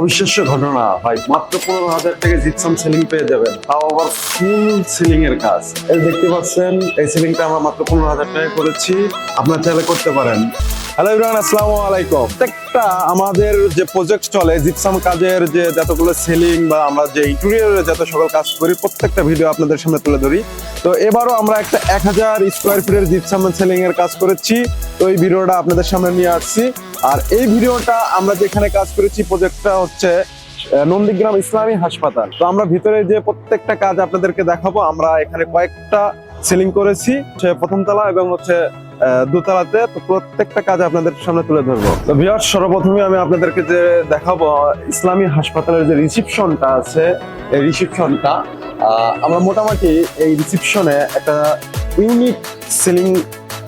অবিশ্বাস্য ঘটনা ভাই, মাত্র 15,000 টাকা জিপসাম সিলিং পেয়ে যাবেন, তাও আবার ফুল সিলিং এর কাজ। এই দেখতে পাচ্ছেন, এই সিলিংটা আমরা মাত্র 15,000 টাকা করেছি, আপনার চাইলে করতে পারেন। হ্যালো এভরিওয়ান, আসসালামু আলাইকুম। প্রত্যেকটা আমাদের যে প্রজেক্ট চলে জিপসাম কাজের, যে যতগুলো সিলিং বা আমরা যে ইন্টেরিয়রের যত সকল কাজ করি, প্রত্যেকটা ভিডিও আপনাদের সামনে তুলে ধরি। তো এবারও আমরা একটা 1000 স্কোয়ার ফিটের জিপসাম সিলিং এর কাজ করেছি। তো এই ভিডিওটা আপনাদের সামনে নিয়ে আসছি। আর এই ভিডিওটা আমরা যেখানে কাজ করেছি, প্রজেক্টটা হচ্ছে নন্দীগ্রাম ইসলামী হাসপাতাল। তো আমরা ভিতরে যে প্রত্যেকটা কাজ আপনাদেরকে দেখাবো। আমরা এখানে কয়েকটা সিলিং করেছি, প্রথম তলা এবং হচ্ছে দোতলাতে। তো প্রত্যেকটা কাজ আপনাদের সামনে তুলে ধরবো। তো ভিউয়ার্স, সর্বপ্রথমে আমি আপনাদেরকে যে দেখাবো ইসলামী হাসপাতালের যে রিসিপশনটা আছে, এই রিসিপশনটা আমরা মোটামুটি এই রিসিপশনে একটা ইউনিক সিলিং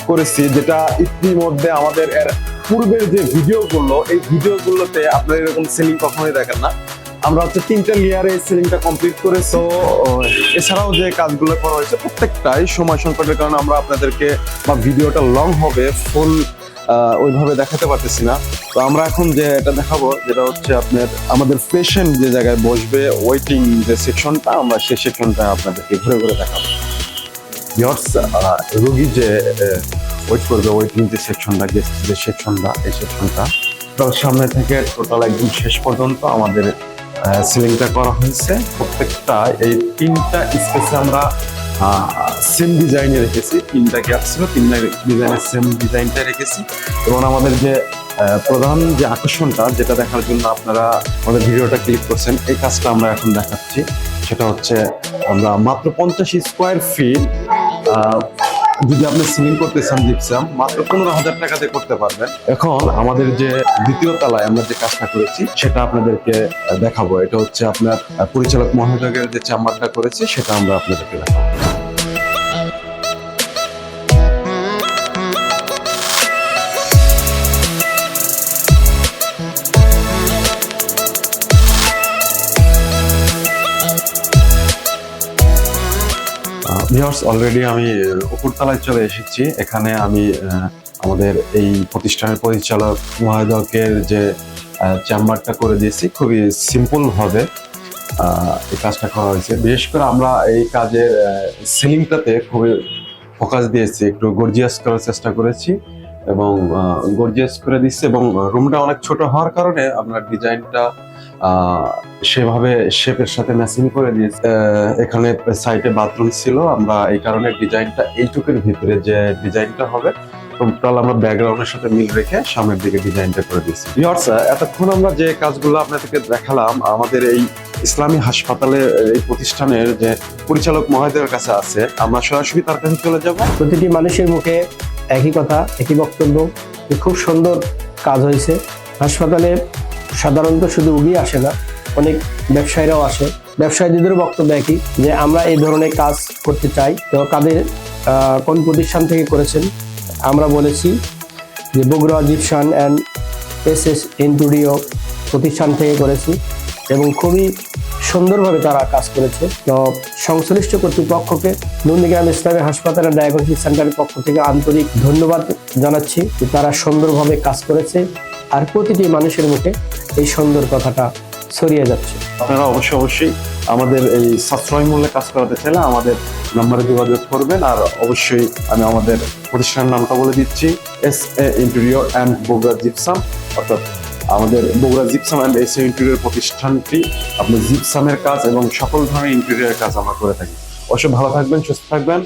করেছি, যেটা ইতিমধ্যে আমাদের এর পূর্বের যে ভিডিওগুলো, এই ভিডিওগুলোতে আপনারা এরকম সিলিং কখনোই দেখেন না। আমরা হচ্ছে 3টা লেয়ারে এই সিলিংটা কমপ্লিট করে। তো এছাড়াও যে কাজগুলো করা হয়েছে প্রত্যেকটাই সময় সংকটের কারণে আমরা আপনাদেরকে, বা ভিডিওটা লং হবে, ফুল ওইভাবে দেখাতে পারতেছি না। তো আমরা এখন যে এটা দেখাবো, যেটা হচ্ছে আপনার আমাদের পেশেন্ট যে জায়গায় বসবে, ওয়েটিং যে সেকশনটা, আমরা সেই সেকশনটা আপনাদেরকে ঘুরে ঘুরে দেখাবো। রোগী যে ওয়েট করবে, ওয়েটিং যে সেকশনটা, গেস্ট যে সেকশনটা, এই সেকশনটা সামনে থেকে টোটাল একদম শেষ পর্যন্ত আমাদের সিলিংটা করা হয়েছে। প্রত্যেকটা এই 3টা স্পেসে আমরা সেম ডিজাইনে রেখেছি। 3টা গ্যাপ ছিল, 3টা ডিজাইনের সেম ডিজাইনটা রেখেছি। এবং আমাদের যে প্রধান যে আকর্ষণটা, যেটা দেখার জন্য আপনারা আমাদের ভিডিওটা ক্লিক করছেন, এই কাজটা আমরা এখন দেখাচ্ছি। সেটা হচ্ছে আমরা মাত্র 50 স্কোয়ার ফিট যদি আপনি সিলিং করতে চান জিপসাম, মাত্র 15,000 টাকাতে করতে পারবেন। এখন আমাদের যে দ্বিতীয় তলায় আমরা যে কাজটা করেছি, সেটা আপনাদেরকে দেখাবো। এটা হচ্ছে আপনার পরিচালক মহোদয়ের যে চেম্বারটা করেছি, সেটা আমরা আপনাদেরকে দেখাবো। ভিউয়ার্স, অলরেডি আমি উপরতলায় চলে এসেছি। এখানে আমি আমাদের এই প্রতিষ্ঠানের পরিচালক মহোদয়ের যে চেম্বারটা করে দিয়েছি। খুবই সিম্পল ভাবে এই কাজটা করা হয়েছে। বিশেষ করে আমরা এই কাজের সিলিংটাতে খুবই ফোকাস দিয়েছি, একটু গর্জিয়াস করার চেষ্টা করেছি এবং গর্জিয়াস করে দিচ্ছি। এবং রুমটা অনেক ছোট হওয়ার কারণে আপনার ডিজাইনটা সেভাবে শেপের সাথে ম্যাচিং করে দিয়েছি। এখানে সাইডে বাথরুম ছিল, আমরা এই কারণে ডিজাইনটা এইটুকুর ভিতরে যে ডিজাইনটা হবে টোটাল আমরা ব্যাকগ্রাউন্ডের সাথে মিল রেখে সামনের দিকে ডিজাইনটা করে দিয়েছি। ভিউয়ার্স, এতক্ষণ আমরা যে কাজগুলো আপনাদেরকে দেখালাম আমাদের এই ইসলামী হাসপাতালে, এই প্রতিষ্ঠানের যে পরিচালক মহোদয়ের কাছে আছে, আমরা সরাসরি তার কাছে চলে যাব। প্রতিটি মানুষের মুখে একই কথা, একই বক্তব্য, খুব সুন্দর কাজ হয়েছে। হাসপাতালে সাধারণত শুধু রোগী আসে না, অনেক ব্যবসায়ীরাও আসে। ব্যবসায়ীদের বক্তব্য একই, যে আমরা এই ধরনের কাজ করতে চাই। তো কাদের কোন প্রতিষ্ঠান থেকে করেছেন? আমরা বলেছি যে Bogura gypsum and SS interior প্রতিষ্ঠান থেকে করেছি এবং খুবই সুন্দরভাবে তারা কাজ করেছে। তো সংশ্লিষ্ট কর্তৃপক্ষকে নন্দীগ্রাম ইসলামী হাসপাতালের ডায়াগনস্টিক সেন্টারের পক্ষ থেকে আন্তরিক ধন্যবাদ জানাচ্ছি যে তারা সুন্দরভাবে কাজ করেছে। আর প্রতিটি মানুষের মুখে এই সুন্দর কথাটা ছড়িয়ে যাচ্ছে। আপনারা অবশ্যই আমাদের এই সাশ্রয় মূল্যে কাজ করাতে চাইলে আমাদের নাম্বারে যোগাযোগ করবেন। আর অবশ্যই আমি আমাদের প্রতিষ্ঠানের নামটা বলে দিচ্ছি, SA interior and Bogura gypsum. অর্থাৎ আমাদের Bogura gypsum and SA interior প্রতিষ্ঠানটি আপনার জিপসামের কাজ এবং সকল ধরনের ইন্টেরিয়রের কাজ আমরা করে থাকি। অবশ্যই ভালো থাকবেন, সুস্থ থাকবেন।